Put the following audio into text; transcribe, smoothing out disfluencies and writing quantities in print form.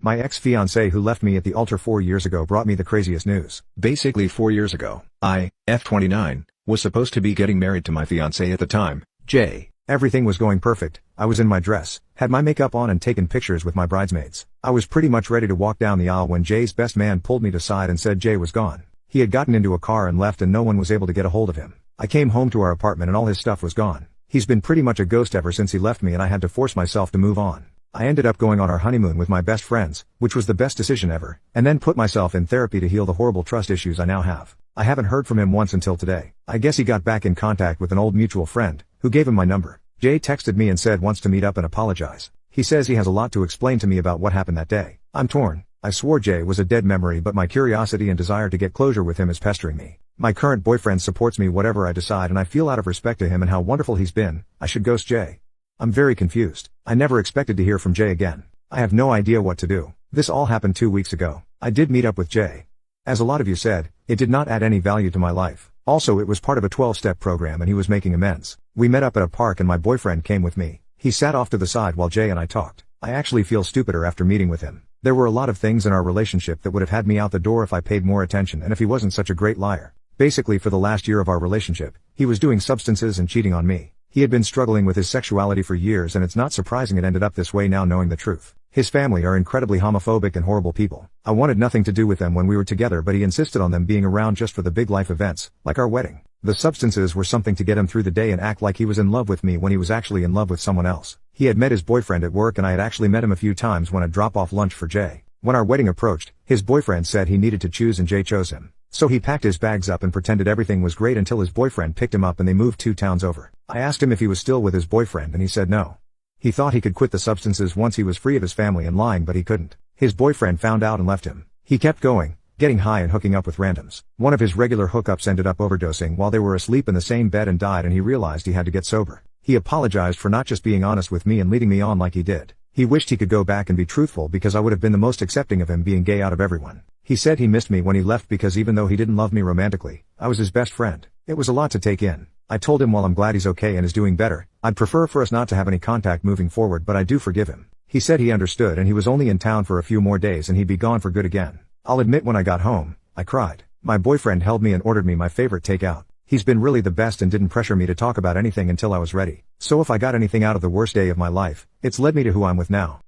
My ex-fiancée who left me at the altar 4 years ago brought me the craziest news. Basically 4 years ago, I, F29, was supposed to be getting married to my fiancée at the time, Jay. Everything was going perfect. I was in my dress, had my makeup on and taken pictures with my bridesmaids. I was pretty much ready to walk down the aisle when Jay's best man pulled me to side and said Jay was gone. He had gotten into a car and left and no one was able to get a hold of him. I came home to our apartment and all his stuff was gone. He's been pretty much a ghost ever since he left me and I had to force myself to move on. I ended up going on our honeymoon with my best friends, which was the best decision ever, and then put myself in therapy to heal the horrible trust issues I now have. I haven't heard from him once until today. I guess he got back in contact with an old mutual friend, who gave him my number. Jay texted me and said wants to meet up and apologize. He says he has a lot to explain to me about what happened that day. I'm torn. I swore Jay was a dead memory but my curiosity and desire to get closure with him is pestering me. My current boyfriend supports me whatever I decide and I feel out of respect to him and how wonderful he's been, I should ghost Jay. I'm very confused. I never expected to hear from Jay again. I have no idea what to do. This all happened 2 weeks ago. I did meet up with Jay. As a lot of you said, it did not add any value to my life. Also it was part of a 12-step program and he was making amends. We met up at a park and my boyfriend came with me. He sat off to the side while Jay and I talked. I actually feel stupider after meeting with him. There were a lot of things in our relationship that would have had me out the door if I paid more attention and if he wasn't such a great liar. Basically for the last year of our relationship, he was doing substances and cheating on me. He had been struggling with his sexuality for years and it's not surprising it ended up this way now knowing the truth. His family are incredibly homophobic and horrible people. I wanted nothing to do with them when we were together but he insisted on them being around just for the big life events, like our wedding. The substances were something to get him through the day and act like he was in love with me when he was actually in love with someone else. He had met his boyfriend at work and I had actually met him a few times when I'd drop off lunch for Jay. When our wedding approached, his boyfriend said he needed to choose and Jay chose him. So he packed his bags up and pretended everything was great until his boyfriend picked him up and they moved 2 towns over. I asked him if he was still with his boyfriend and he said no. He thought he could quit the substances once he was free of his family and lying but he couldn't. His boyfriend found out and left him. He kept going, getting high and hooking up with randoms. One of his regular hookups ended up overdosing while they were asleep in the same bed and died and he realized he had to get sober. He apologized for not just being honest with me and leading me on like he did. He wished he could go back and be truthful because I would have been the most accepting of him being gay out of everyone. He said he missed me when he left because even though he didn't love me romantically, I was his best friend. It was a lot to take in. I told him while I'm glad he's okay and is doing better, I'd prefer for us not to have any contact moving forward but I do forgive him. He said he understood and he was only in town for a few more days and he'd be gone for good again. I'll admit when I got home, I cried. My boyfriend held me and ordered me my favorite takeout. He's been really the best and didn't pressure me to talk about anything until I was ready. So if I got anything out of the worst day of my life, it's led me to who I'm with now.